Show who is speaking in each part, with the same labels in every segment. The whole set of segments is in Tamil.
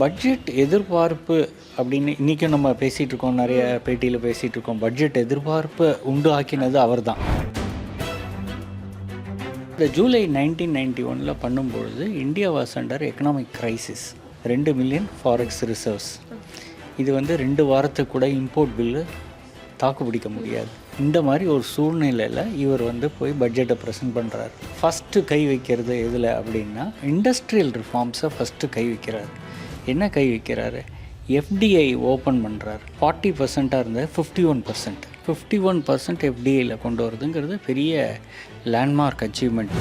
Speaker 1: பட்ஜெட் எதிர்பார்ப்பு அப்படின்னு இன்றைக்கும் நம்ம பேசிகிட்டு இருக்கோம், நிறைய பேட்டியில் பேசிகிட்டு இருக்கோம். பட்ஜெட் எதிர்பார்ப்பு உண்டு ஆக்கினது அவர் தான். இந்த ஜூலை 1991 பண்ணும்பொழுது India was under economic crisis. 2 million forex reserves. இது 2 வாரத்துக்கு கூட இம்போர்ட் பில்லு தாக்கு பிடிக்க முடியாது. இந்த மாதிரி ஒரு சூழ்நிலையில் இவர் போய் பட்ஜெட்டை ப்ரெசென்ட் பண்ணுறாரு. ஃபஸ்ட்டு கை வைக்கிறது எதில் அப்படின்னா இண்டஸ்ட்ரியல் ரிஃபார்ம்ஸை ஃபஸ்ட்டு கை வைக்கிறார். என்ன கை வைக்கிறாரு? எஃப்டிஐ ஓப்பன் பண்ணுறார். 40% இருந்தது 51% எஃப்டிஐயில் கொண்டு வரதுங்கிறது பெரிய லேண்ட்மார்க் அச்சீவ்மெண்ட்.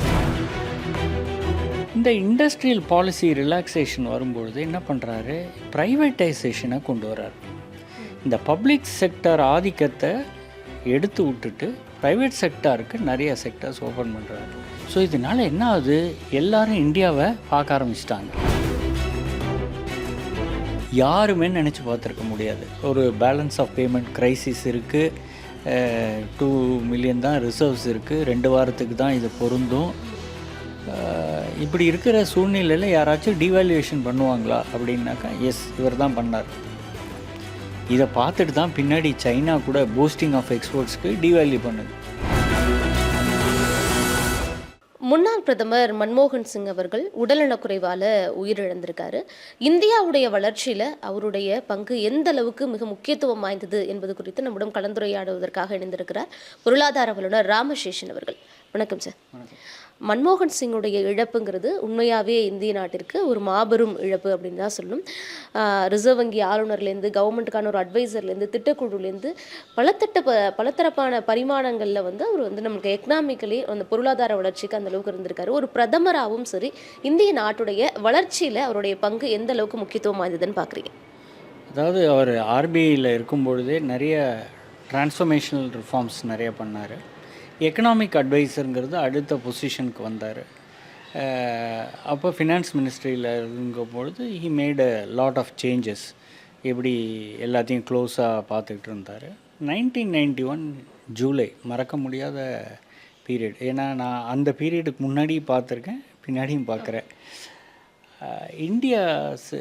Speaker 1: இந்த இண்டஸ்ட்ரியல் பாலிசி ரிலாக்ஸேஷன் வரும்பொழுது என்ன பண்ணுறாரு? ப்ரைவேட்டைசேஷனை கொண்டு வர்றார். இந்த பப்ளிக் செக்டர் ஆதிக்கத்தை எடுத்து விட்டுட்டு ப்ரைவேட் செக்டாருக்கு நிறைய செக்டர்ஸ் ஓப்பன் பண்ணுறாரு. ஸோ இதனால் என்ன ஆகுது? எல்லாரும் இந்தியாவை பார்க்க ஆரம்பிச்சிட்டாங்க. யாருமே நினச்சி பார்த்துருக்க முடியாது. ஒரு பேலன்ஸ் ஆஃப் பேமெண்ட் க்ரைசிஸ் இருக்குது, 2 மில்லியன் தான் ரிசர்வ்ஸ் இருக்குது, 2 வாரத்துக்கு தான் இது பொருந்தும். இப்படி இருக்கிற சூழ்நிலையில் யாராச்சும் டிவால்யூவேஷன் பண்ணுவாங்களா அப்படின்னாக்கா எஸ், இவர் தான் பண்ணார். இதை பார்த்துட்டு தான் பின்னாடி சைனா கூட பூஸ்டிங் ஆஃப் எக்ஸ்போர்ட்ஸ்க்கு டிவால்யூ பண்ணுது.
Speaker 2: முன்னாள் பிரதமர் மன்மோகன் சிங் அவர்கள் உடல்நலக்குறைவால் உயிரிழந்திருக்காரு. இந்தியாவுடைய வளர்ச்சியில் அவருடைய பங்கு எந்த அளவுக்கு மிக முக்கியத்துவம் வாய்ந்தது என்பது குறித்து நம்மிடம் கலந்துரையாடுவதற்காக இணைந்திருக்கிறார் பொருளாதார வல்லுநர் ராமசேஷன் அவர்கள். வணக்கம் சார். மன்மோகன் சிங்குடைய இழப்புங்கிறது உண்மையாகவே இந்திய நாட்டிற்கு ஒரு மாபெரும் இழப்பு அப்படின்னு தான் சொல்லணும். ரிசர்வ் வங்கி ஆளுநர்லேருந்து, கவர்மெண்ட்டுக்கான ஒரு அட்வைசர்லேருந்து, திட்டக்குழுலேருந்து பலதரப்பான பரிமாணங்களில் அவர் நமக்கு எக்கனாமிக்கலி அந்த பொருளாதார வளர்ச்சிக்கு அந்த அளவுக்கு இருந்திருக்காரு. ஒரு பிரதமராகவும் சரி, இந்திய நாட்டுடைய வளர்ச்சியில் அவருடைய பங்கு எந்த அளவுக்கு முக்கியத்துவம் வாய்ந்ததுன்னு பார்க்குறீங்க?
Speaker 1: அதாவது அவர் ஆர்பிஐயில் இருக்கும்பொழுதே நிறைய டிரான்ஸ்ஃபர்மேஷனல் ரிஃபார்ம்ஸ் நிறைய பண்ணார். எக்கனாமிக் அட்வைசருங்கிறது அடுத்த பொசிஷனுக்கு வந்தார். அப்போ ஃபினான்ஸ் மினிஸ்ட்ரியில் இருக்கும்பொழுது he made a lot of changes. எப்படி எல்லாத்தையும் க்ளோஸாக பார்த்துக்கிட்டு இருந்தார். 1991 ஜூலை மறக்க முடியாத பீரியட். ஏன்னா நான் அந்த பீரியடுக்கு முன்னாடி பார்த்துருக்கேன், பின்னாடியும் பார்க்குறேன். இந்தியாஸ்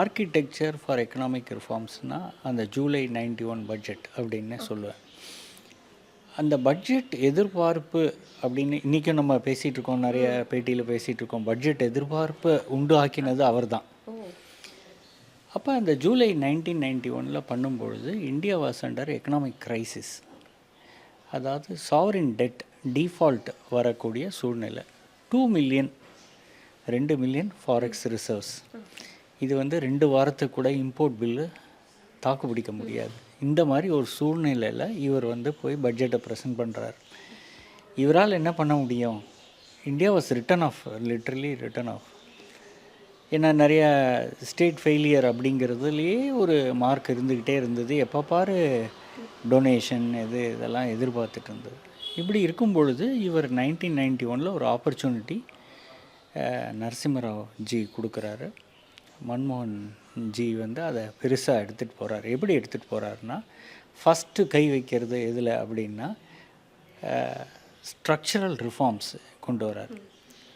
Speaker 1: ஆர்கிடெக்சர் ஃபார் எக்கனாமிக் ரிஃபார்ம்ஸ்னால் அந்த ஜூலை 91 பட்ஜெட் அப்படின்னு சொல்லுவேன். அந்த பட்ஜெட் எதிர்பார்ப்பு அப்படின்னு இன்றைக்கும் நம்ம பேசிகிட்டு இருக்கோம், நிறைய பேட்டியில் பேசிகிட்டு இருக்கோம். பட்ஜெட் எதிர்பார்ப்பு உண்டு ஆக்கினது அவர் தான். அப்போ அந்த ஜூலை 1991 பண்ணும்பொழுது India was under economic crisis. அதாவது சாவரின் டெட் டிஃபால்ட் வரக்கூடிய சூழ்நிலை. 2 மில்லியன் ஃபாரெக்ஸ் ரிசர்வ்ஸ். இது 2 வாரத்துக்கு கூட இம்போர்ட் பில்லு தாக்கு பிடிக்க முடியாது. இந்த மாதிரி ஒரு சூழ்நிலையில் இவர் போய் பட்ஜெட்டை ப்ரெசென்ட் பண்ணுறார். இவரால் என்ன பண்ண முடியும்? India was written off, literally written off. ஏன்னா நிறைய ஸ்டேட் ஃபெயிலியர் அப்படிங்கிறதுலேயே ஒரு மார்க் இருந்துக்கிட்டே இருந்தது. எப்போ பாரு டொனேஷன் இதெல்லாம் எதிர்பார்த்துட்டு இருந்தது. இப்படி இருக்கும் பொழுது இவர் 1991 ஒரு ஆப்பர்ச்சுனிட்டி நரசிம்மராவ் ஜி கொடுக்குறாரு. மன்மோகன் ஜி அதை பெருசாக எடுத்துகிட்டு போகிறார். எப்படி எடுத்துகிட்டு போகிறாருன்னா, ஃபஸ்ட்டு கை வைக்கிறது எதில் அப்படின்னா ஸ்ட்ரக்சரல் ரிஃபார்ம்ஸ் கொண்டு வரார்.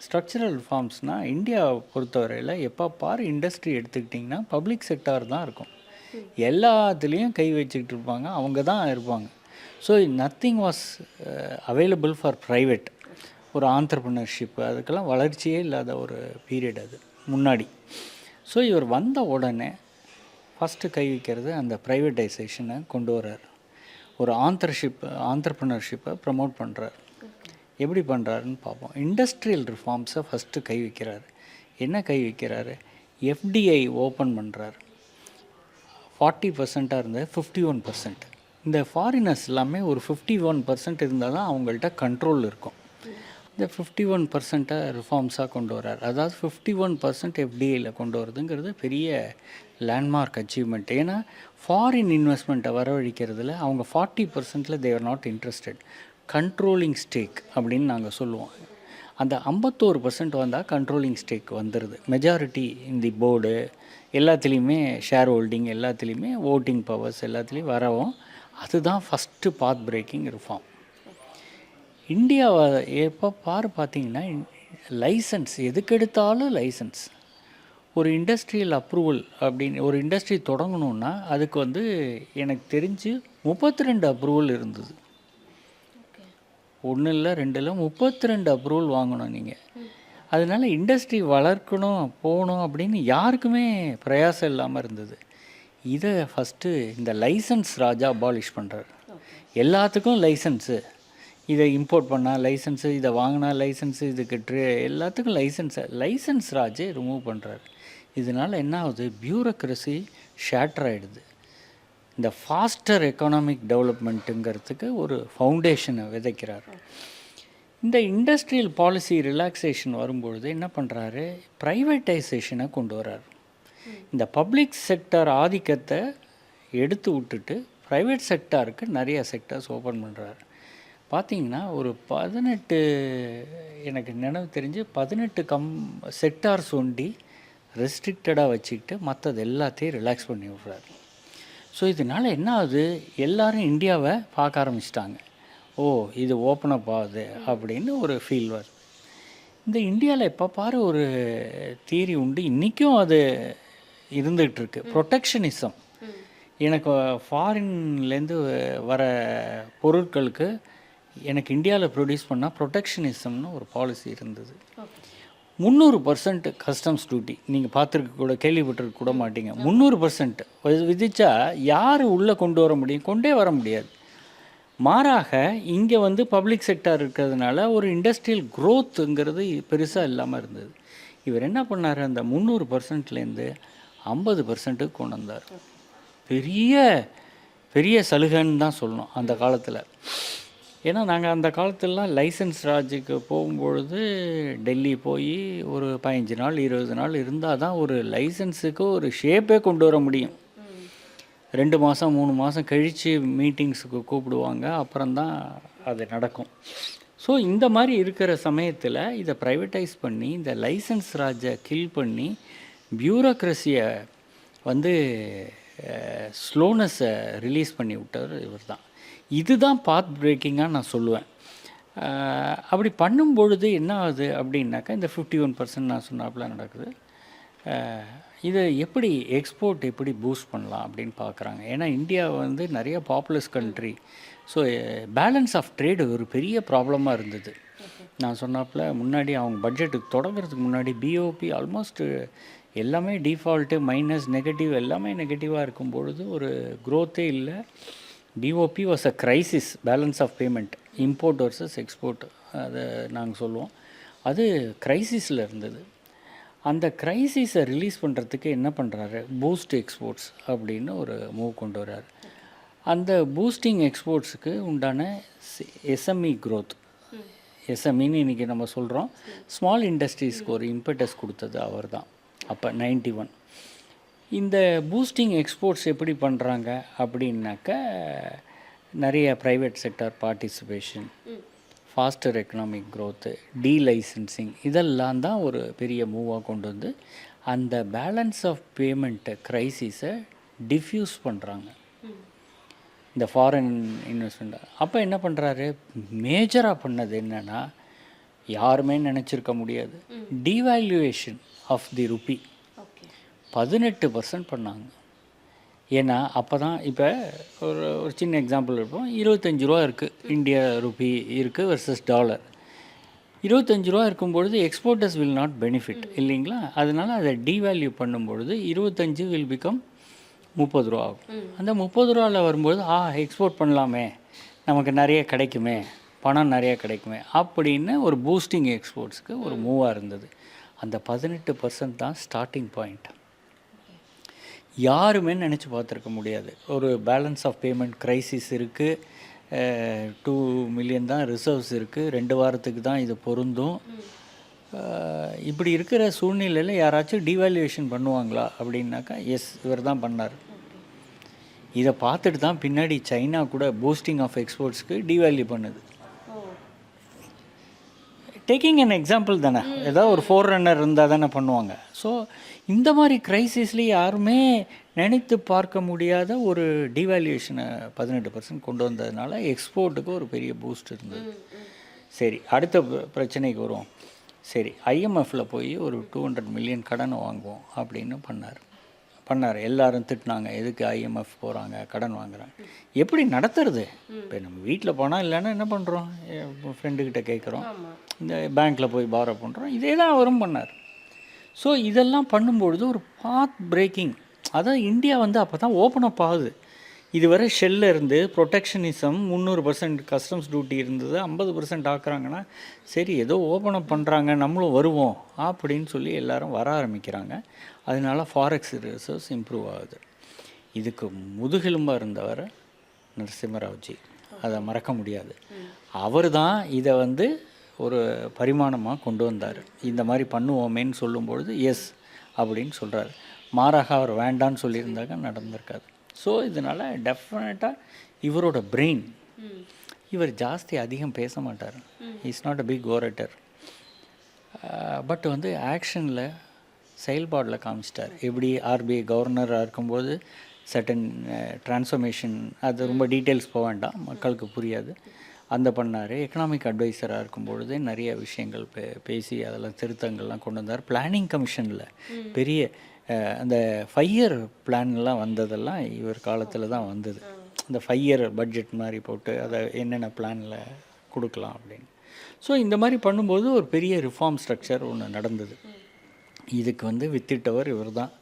Speaker 1: ஸ்ட்ரக்சரல் ரிஃபார்ம்ஸ்னால் இந்தியாவை பொறுத்தவரையில் எப்போ பாரு இண்டஸ்ட்ரி எடுத்துக்கிட்டிங்கன்னா பப்ளிக் செக்டார் தான் இருக்கும். எல்லாத்துலேயும் கை வச்சுக்கிட்டு இருப்பாங்க, அவங்க தான் இருப்பாங்க. So nothing was available for private. ஒரு ஆண்டர்ப்ரனர்ஷிப் அதுக்கெல்லாம் வளர்ச்சியே இல்லாத ஒரு பீரியட் அது முன்னாடி. ஸோ இவர் வந்த உடனே ஃபஸ்ட்டு கை வைக்கிறது அந்த ப்ரைவேட்டைசேஷனை கொண்டு வர்றார். ஒரு ஆண்டர்ப்ரனர்ஷிப்பை ப்ரமோட் பண்ணுறார். எப்படி பண்ணுறாருன்னு பார்ப்போம். இண்டஸ்ட்ரியல் ரிஃபார்ம்ஸை ஃபஸ்ட்டு கை வைக்கிறார். என்ன கை வைக்கிறாரு? எஃப்டிஐ ஓப்பன் பண்ணுறார். 40% இருந்தது 51%. இந்த ஃபாரினர்ஸ் எல்லாமே ஒரு 51% இருந்தால் தான் அவங்கள்ட்ட கண்ட்ரோல் இருக்கும். இந்த 51% ரிஃபார்ம்ஸாக கொண்டு வர்றார். அதாவது 51% எஃப்டிஐயில் கொண்டு வரதுங்கிறது பெரிய லேண்ட்மார்க் அச்சீவ்மெண்ட். ஏன்னா ஃபாரின் இன்வெஸ்ட்மெண்ட்டை வரவழைக்கிறதுல அவங்க 40%ல் they're not interested. Controlling stake அப்படின்னு நாங்கள் சொல்லுவோம். அந்த 51% வந்தால் கண்ட்ரோலிங் ஸ்டேக் வந்துடுது. மெஜாரிட்டி இந்த போர்டு எல்லாத்துலேயுமே ஷேர் ஹோல்டிங், எல்லாத்துலேயுமே ஓட்டிங் பவர்ஸ் எல்லாத்துலேயும் வரவும் அதுதான் ஃபஸ்ட்டு பாத் பிரேக்கிங் ரிஃபார்ம். இந்தியாவை எப்போ பார்த்தீங்கன்னா லைசன்ஸ், எதுக்கெடுத்தாலும் லைசன்ஸ். ஒரு இண்டஸ்ட்ரியல் அப்ரூவல் அப்படின்னு ஒரு இண்டஸ்ட்ரி தொடங்கணுன்னா அதுக்கு வந்து எனக்கு தெரிஞ்சு 32 அப்ரூவல் இருந்தது. ஒன்று இல்லை 2 இல்லை 32 அப்ரூவல் வாங்கணும் நீங்கள். அதனால இண்டஸ்ட்ரி வளர்க்கணும் போகணும் அப்படின்னு யாருக்குமே பிரயாசம் இல்லாமல் இருந்தது. இதை ஃபஸ்ட்டு இந்த லைசன்ஸ் ராஜா அபாலிஷ் பண்ணுறாரு. எல்லாத்துக்கும் லைசன்ஸு, இதை இம்போர்ட் பண்ணால் லைசன்ஸு, இதை வாங்கினா லைசன்ஸு, இதுக்கு எல்லாத்துக்கும் லைசன்ஸ் ராஜே ரிமூவ் பண்ணுறாரு. இதனால் என்ன ஆகுது, பியூரோக்ரஸி ஷேட்டர் ஆகிடுது. இந்த ஃபாஸ்டர் எக்கனாமிக் டெவலப்மெண்ட்டுங்கிறதுக்கு ஒரு ஃபவுண்டேஷனை விதைக்கிறார். இந்த இண்டஸ்ட்ரியல் பாலிசி ரிலாக்ஸேஷன் வரும்பொழுது என்ன பண்ணுறாரு, ப்ரைவேட்டைசேஷனை கொண்டு வர்றார். இந்த பப்ளிக் செக்டார் ஆதிக்கத்தை எடுத்து விட்டுட்டு ப்ரைவேட் செக்டாருக்கு நிறைய செக்டார்ஸ் ஓப்பன் பண்ணுறாரு. பார்த்திங்கன்னா ஒரு 18 எனக்கு நினைவு தெரிஞ்சு 18 செக்டார்ஸ் ஒண்டி ரெஸ்ட்ரிக்டடாக வச்சுக்கிட்டு மற்றது எல்லாத்தையும் ரிலாக்ஸ் பண்ணி விட்றாரு. ஸோ இதனால் என்ன ஆகுது, எல்லோரும் இந்தியாவை பார்க்க ஆரம்பிச்சிட்டாங்க. ஓ இது ஓப்பன் அப் ஆகுது அப்படின்னு ஒரு ஃபீல் வருது. இந்த இந்தியாவில் எப்போ பாரு ஒரு தியரி உண்டு, இன்றைக்கும் அது இருந்துகிட்ருக்கு, ப்ரொடெக்ஷனிசம். எனக்கு ஃபாரின்லேருந்து வர பொருட்களுக்கு எனக்கு இந்தியாவில் ப்ரொடியூஸ் பண்ணால் ப்ரொடெக்ஷனிசம்னு ஒரு பாலிசி இருந்தது. 300% கஸ்டம்ஸ் டியூட்டி நீங்கள் பார்த்துருக்க கூட கேள்விப்பட்டிருக்க கூட மாட்டீங்க. 300% விதிச்சா யார் உள்ளே கொண்டு வர முடியும்? கொண்டே வர முடியாது. மாறாக இங்கே வந்து பப்ளிக் செக்டார் இருக்கிறதுனால ஒரு இண்டஸ்ட்ரியல் க்ரோத்துங்கிறது பெருசாக இல்லாமல் இருந்தது. இவர் என்ன பண்ணார், அந்த 300%லேருந்து 50% கொண்டு வந்தார். பெரிய பெரிய சலுகைன்னு தான் சொல்லணும் அந்த காலத்தில். ஏன்னா நாங்கள் அந்த காலத்திலலாம் லைசன்ஸ் ராஜுக்கு போகும்பொழுது டெல்லி போய் ஒரு 15 நாள் 20 நாள் இருந்தால் தான் ஒரு லைசன்ஸுக்கு ஒரு ஷேப்பே கொண்டு வர முடியும். 2 மாதம் 3 மாதம் கழித்து மீட்டிங்ஸுக்கு கூப்பிடுவாங்க, அப்புறம்தான் அது நடக்கும். ஸோ இந்த மாதிரி இருக்கிற சமயத்தில் இதை ப்ரைவேட்டைஸ் பண்ணி இந்த லைசன்ஸ் ராஜை கில் பண்ணி பியூரோக்ரஸியை வந்து ஸ்லோனஸை ரிலீஸ் பண்ணி விட்டார் இவர் தான். இதுதான் பாத் பிரேக்கிங்காக நான் சொல்லுவேன். அப்படி பண்ணும்பொழுது என்ன ஆகுது அப்படின்னாக்கா, இந்த 51% நான் சொன்னாப்புல நடக்குது. இதை எப்படி எக்ஸ்போர்ட் எப்படி பூஸ்ட் பண்ணலாம் அப்படின்னு பார்க்குறாங்க. ஏன்னா இந்தியா வந்து நிறைய populous country. So balance of trade ஒரு பெரிய ப்ராப்ளமாக இருந்தது. நான் சொன்னாப்புல முன்னாடி அவங்க பட்ஜெட்டுக்கு தொடங்குறதுக்கு முன்னாடி பிஓபி ஆல்மோஸ்ட் எல்லாமே டிஃபால்ட்டு மைனஸ் நெகட்டிவ் எல்லாமே நெகட்டிவாக இருக்கும் பொழுது ஒரு க்ரோத்தே இல்லை. DOP was a crisis, balance of payment, import versus export, அதை நாங்கள் சொல்லுவோம். அது கிரைசிஸில் இருந்தது. அந்த கிரைசிஸை ரிலீஸ் பண்ணுறதுக்கு என்ன பண்ணுறாரு, பூஸ்ட் எக்ஸ்போர்ட்ஸ் அப்படின்னு ஒரு மூவ் கொண்டு வர்றாரு. அந்த பூஸ்டிங் எக்ஸ்போர்ட்ஸுக்கு உண்டான எஸ்எம்இ க்ரோத், எஸ்எம்இன்னு இன்றைக்கி நம்ம சொல்கிறோம், ஸ்மால் இண்டஸ்ட்ரீஸ்க்கு ஒரு இம்பெட்டஸ் கொடுத்தது அவர் தான் அப்போ 91. இந்த பூஸ்டிங் எக்ஸ்போர்ட்ஸ் எப்படி பண்ணுறாங்க அப்படின்னாக்க, நிறைய private sector participation, faster economic growth, delicensing, இதெல்லாம் தான் ஒரு பெரிய மூவாக கொண்டு வந்து அந்த பேலன்ஸ் ஆஃப் பேமெண்ட்டு க்ரைசிஸை டிஃப்யூஸ் பண்ணுறாங்க இந்த ஃபாரின் இன்வெஸ்ட்மெண்ட். அப்போ என்ன பண்ணுறாரு, மேஜராக பண்ணது என்னென்னா யாருமே நினச்சிருக்க முடியாது, டிவேல்யூவேஷன் ஆஃப் தி ருப்பி 18% பண்ணாங்க. ஏன்னா அப்போ தான் இப்போ ஒரு சின்ன எக்ஸாம்பிள் இருப்போம், 25 ரூபா இருக்குது இந்தியா ருப்பி இருக்குது வர்சஸ் டாலர். 25 ரூபா இருக்கும்பொழுது எக்ஸ்போர்ட்டர்ஸ் வில் நாட் பெனிஃபிட் இல்லைங்களா. அதனால் அதை டிவேல்யூ பண்ணும்பொழுது 25 வில் பிகம் 30 ரூபா ஆகும். அந்த 30 ரூபாவில் வரும்போது எக்ஸ்போர்ட் பண்ணலாமே, நமக்கு நிறைய கிடைக்குமே, பணம் நிறைய கிடைக்குமே அப்படின்னு ஒரு பூஸ்டிங் எக்ஸ்போர்ட்ஸ்க்கு ஒரு மூவாக இருந்தது. அந்த 18% தான் ஸ்டார்டிங் பாயிண்ட். யாருமே நினச்சி பார்த்துருக்க முடியாது. ஒரு பேலன்ஸ் ஆஃப் பேமெண்ட் க்ரைசிஸ் இருக்குது, 2 மில்லியன் தான் ரிசர்வ்ஸ் இருக்குது, 2 வாரத்துக்கு தான் இது பொருந்தும். இப்படி இருக்கிற சூழ்நிலையில் யாராச்சும் டிவேல்யூவேஷன் பண்ணுவாங்களா அப்படின்னாக்கா, எஸ், இவர் தான் பண்ணார். இதை பார்த்துட்டு தான் பின்னாடி சைனா கூட பூஸ்டிங் ஆஃப் எக்ஸ்போர்ட்ஸ்க்கு டிவேல்யூ பண்ணுது. டேக்கிங் அன் எக்ஸாம்பிள் தானே, ஏதாவது ஒரு ஃபோர் ரன்னர் இருந்தால் தானே பண்ணுவாங்க. ஸோ இந்த மாதிரி க்ரைசிஸ்லேயே யாருமே நினைத்து பார்க்க முடியாத ஒரு டிவேல்யூஷனை 18% கொண்டு வந்ததுனால எக்ஸ்போர்ட்டுக்கு ஒரு பெரிய பூஸ்ட் இருந்தது. சரி, அடுத்த பிரச்சனைக்கு வருவோம். சரி ஐஎம்எஃப்ல போய் ஒரு 200 மில்லியன் கடன் வாங்குவோம் அப்படின்னு பண்ணார். எல்லாரும் திட்டினாங்க, எதுக்கு ஐஎம்எஃப் போகிறாங்க, கடன் வாங்குறாங்க. எப்படி நடத்துறது? இப்போ நம்ம வீட்டில் போனால் இல்லைன்னா என்ன பண்ணுறோம், ஃப்ரெண்டுக்கிட்ட கேட்குறோம், இந்த பேங்க்கில் போய் பாரோ பண்ணுறோம். இதே தான் அவரும் பண்ணார். ஸோ இதெல்லாம் பண்ணும்பொழுது ஒரு பாத் பிரேக்கிங், அதான் இந்தியா வந்து அப்போ தான் ஓப்பன் அப் ஆகுது. இதுவரை ஷெல்லில் இருந்து ப்ரொடெக்ஷனிசம் 300% கஸ்டம்ஸ் டியூட்டி இருந்தது, 50% ஆக்குறாங்கன்னா சரி ஏதோ ஓப்பன் அப் பண்ணுறாங்க நம்மளும் வருவோம் அப்படின்னு சொல்லி எல்லாரும் வர ஆரம்பிக்கிறாங்க. அதனால ஃபாரெக்ஸ் ரிசர்வ்ஸ் இம்ப்ரூவ் ஆகுது. இதுக்கு முதுகெலும்பாக இருந்தவர் நரசிம்மராவ்ஜி, அதை மறக்க முடியாது. அவர் தான் இதை வந்து ஒரு பரிமாணமாக கொண்டு வந்தார். இந்த மாதிரி பண்ணுவோமேன்னு சொல்லும்பொழுது எஸ் அப்படின்னு சொல்கிறார். மாறாக அவர் வேண்டான்னு சொல்லியிருந்தாங்க நடந்திருக்காது. ஸோ இதனால் டெஃபினட்டாக இவரோட பிரெயின், இவர் ஜாஸ்தி அதிகம் பேச மாட்டார், is not a big orator. But வந்து ஆக்ஷனில் செயல்பாடில் காமிச்சிட்டார். எப்படி ஆர்பிஐ கவர்னராக இருக்கும்போது சர்டன் ட்ரான்ஸ்ஃபர்மேஷன், அது ரொம்ப டீட்டெயில்ஸ் போக வேண்டாம், மக்களுக்கு புரியாது, அந்த பண்ணார். எக்கனாமிக் அட்வைசராக இருக்கும்பொழுதே நிறைய விஷயங்கள் பேசி அதெல்லாம் திருத்தங்கள்லாம் கொண்டு வந்தார். பிளானிங் கமிஷனில் பெரிய அந்த 5 இயர் பிளான்லாம் வந்ததெல்லாம் இவர் காலத்தில் தான் வந்தது. அந்த 5 இயர் பட்ஜெட் மாதிரி போட்டு அதை என்னென்ன பிளானில் கொடுக்கலாம் அப்படின்னு. ஸோ இந்த மாதிரி பண்ணும்போது ஒரு பெரிய ரிஃபார்ம் ஸ்ட்ரக்சர் ஒன்று நடந்தது. இதுக்கு வந்து வித்திட்டவர் இவர் தான்.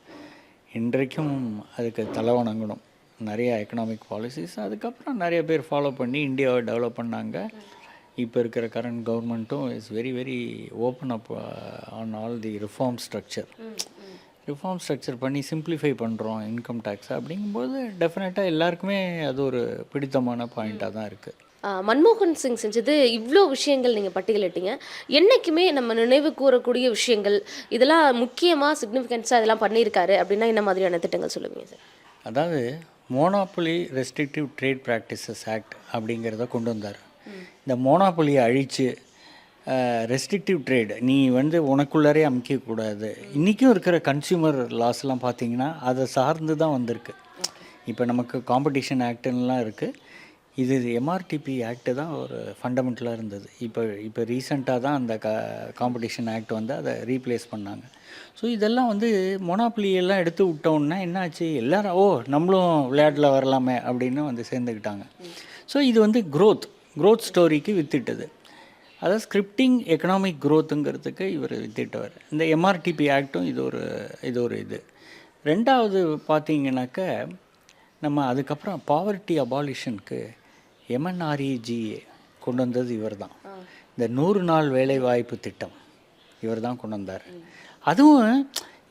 Speaker 1: இன்றைக்கும் அதுக்கு தலை வணங்கணும். நிறைய எக்கனாமிக் பாலிசிஸ் அதுக்கப்புறம் நிறைய பேர் ஃபாலோ பண்ணி இந்தியாவை டெவலப் பண்ணாங்க. இப்போ இருக்கிற கரண்ட் கவர்மெண்ட்டும் is very very open up on all the reform structure பண்ணி சிம்பிளிஃபை பண்ணுறோம் இன்கம் டேக்ஸ் அப்படிங்கும்போது டெஃபினட்டாக எல்லாருக்குமே அது ஒரு பிடித்தமான பாயிண்ட்டாக தான் இருக்குது.
Speaker 2: மன்மோகன் சிங் செஞ்சது இவ்வளோ விஷயங்கள் நீங்கள் பட்டியலிட்டீங்க. என்றைக்குமே நம்ம நினைவு கூறக்கூடிய விஷயங்கள் இதெல்லாம் முக்கியமாக சிக்னிஃபிகன்ஸாக இதெல்லாம் பண்ணியிருக்காரு அப்படின்னா என்ன மாதிரியான திட்டங்கள் சொல்லுவீங்க சார்?
Speaker 1: அதாவது monopoly restrictive trade practices act அப்படிங்கிறத கொண்டு வந்தார். இந்த மோனோபொலியை அழித்து ரெஸ்ட்ரிக்டிவ் ட்ரேடு நீ வந்து உனக்குள்ளாரே அமைக்கக்கூடாது. இன்றைக்கும் இருக்கிற கன்சியூமர் லாஸ்லாம் பார்த்தீங்கன்னா அதை சார்ந்து தான் வந்திருக்கு. இப்போ நமக்கு காம்படிஷன் ஆக்டுன்னெலாம் இருக்குது. இது எம்ஆர்டிபி ஆக்டு தான் ஒரு ஃபண்டமெண்டலாக இருந்தது. இப்போ ரீசெண்டாக தான் அந்த காம்படிஷன் ஆக்ட் வந்து அதை ரீப்ளேஸ் பண்ணாங்க. ஸோ இதெல்லாம் வந்து மொனாப்ளியெல்லாம் எடுத்து விட்டோன்னா என்னாச்சு, எல்லோரும் நம்மளும் விளையாட்டில் வரலாமே அப்படின்னு வந்து சேர்ந்துக்கிட்டாங்க. ஸோ இது வந்து க்ரோத் ஸ்டோரிக்கு வித்திட்டது. அதாவது ஸ்கிரிப்டிங் எக்கனாமிக் க்ரோத்துங்கிறதுக்கு இவர் வித்திட்டவர். இந்த எம்ஆர்டிபி ஆக்டும் இது ஒரு இது. ரெண்டாவது பார்த்தீங்கன்னாக்க நம்ம அதுக்கப்புறம் பாவர்ட்டி அபாலிஷனுக்கு எம்என்ஆர்இஜிஏ கொண்டு வந்தது இவர் தான். இந்த 100 நாள் வேலை வாய்ப்பு திட்டம் இவர் தான் கொண்டு வந்தார். அதுவும்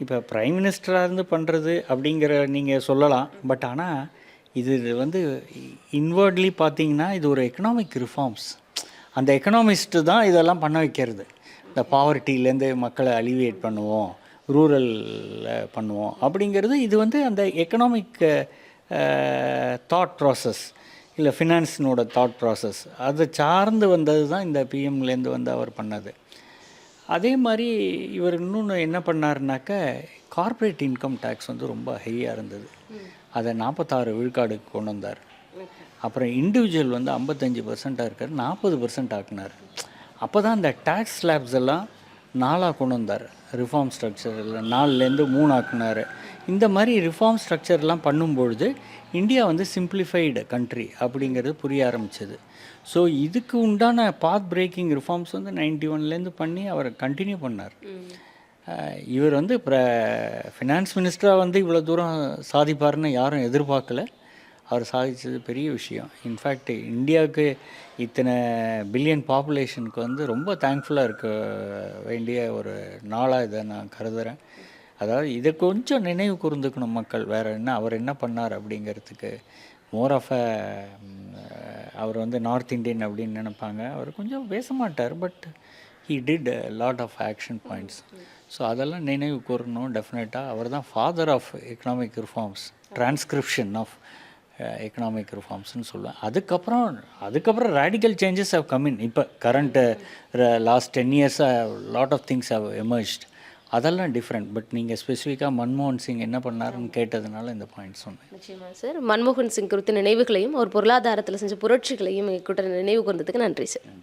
Speaker 1: இப்போ ப்ரைம் மினிஸ்டராக இருந்து பண்ணுறது அப்படிங்கிற நீங்கள் சொல்லலாம். பட் ஆனால் இது வந்து இன்வர்ட்லி பார்த்தீங்கன்னா இது ஒரு எக்கனாமிக் ரிஃபார்ம்ஸ். அந்த எக்கனாமிஸ்ட்டு தான் இதெல்லாம் பண்ண வைக்கிறது. இந்த பாவர்ட்டிலேருந்து மக்களை அலிவியேட் பண்ணுவோம், ரூரலில் பண்ணுவோம் அப்படிங்கிறது. இது வந்து அந்த எக்கனாமிக் தாட் ப்ராசஸ் இல்லை ஃபினான்ஸினோட தாட் ப்ராசஸ் அதை சார்ந்து வந்தது தான் இந்த பிஎம்லேருந்து வந்து அவர் பண்ணது. அதே மாதிரி இவர் இன்னொன்று என்ன பண்ணாருனாக்க கார்ப்பரேட் இன்கம் டேக்ஸ் வந்து ரொம்ப ஹையாக இருந்தது, அதை 46 விழுக்காடுக்கு கொண்டு வந்தார். அப்புறம் இண்டிவிஜுவல் வந்து 55% இருக்கார், 40% ஆக்குனார். அப்போ தான் இந்த டேக்ஸ் ஸ்லாப்ஸ் எல்லாம் 4 கொண்டு வந்தார். ரிஃபார்ம் ஸ்ட்ரக்சரில் 4லேருந்து 3 ஆக்குனார். இந்த மாதிரி ரிஃபார்ம் ஸ்ட்ரக்சர்லாம் பண்ணும்பொழுது இந்தியா வந்து சிம்பிளிஃபைடு கண்ட்ரி அப்படிங்கிறது புரிய ஆரம்பிச்சது. ஸோ இதுக்கு உண்டான பாத் பிரேக்கிங் ரிஃபார்ம்ஸ் வந்து 91லேருந்து பண்ணி அவர் கண்டினியூ பண்ணார். இவர் வந்து ஃபினான்ஸ் மினிஸ்டராக வந்து இவ்வளோ தூரம் சாதிப்பார்னு யாரும் எதிர்பார்க்கல. அவர் சாதித்தது பெரிய விஷயம். இன்ஃபேக்ட் இந்தியாவுக்கு இத்தனை பில்லியன் பாப்புலேஷனுக்கு வந்து ரொம்ப தேங்க்ஃபுல்லாக இருக்க வேண்டிய ஒரு நாளாக இதை நான் கருதுகிறேன். அதாவது இதை கொஞ்சம் நினைவு கூர்ந்துக்கணும் மக்கள். வேறு என்ன அவர் என்ன பண்ணார் அப்படிங்கிறதுக்கு மோர் ஆஃப் அவர் வந்து நார்த் இந்தியன் அப்படின்னு நினைப்பாங்க. அவர் கொஞ்சம் பேச மாட்டார், but he did lot of action points. So அதெல்லாம் நினைவு கூறணும். டெஃபினட்டாக அவர் தான் father of economic reforms, transcription of economic ரிஃபார்ம்ஸ்னு சொல்லுவேன். அதுக்கப்புறம் radical changes have come in. இப்போ கரண்ட் லாஸ்ட் 10 இயர்ஸாக lot of things have emerged. அதெல்லாம் டிஃப்ரெண்ட். பட் நீங்கள் ஸ்பெசிஃபிக்காக மன்மோகன் சிங் என்ன பண்ணாருன்னு கேட்டதுனால இந்த பாயிண்ட் சொன்னேன்.
Speaker 2: நிச்சயமாக சார். மன்மோகன் சிங் குறித்த நினைவுகளையும் அவர் பொருளாதாரத்தில் செஞ்ச புரட்சிகளையும் எங்கள் கூட்ட நினைவு கூர்ந்ததுக்கு நன்றி சார்.
Speaker 1: நன்றி.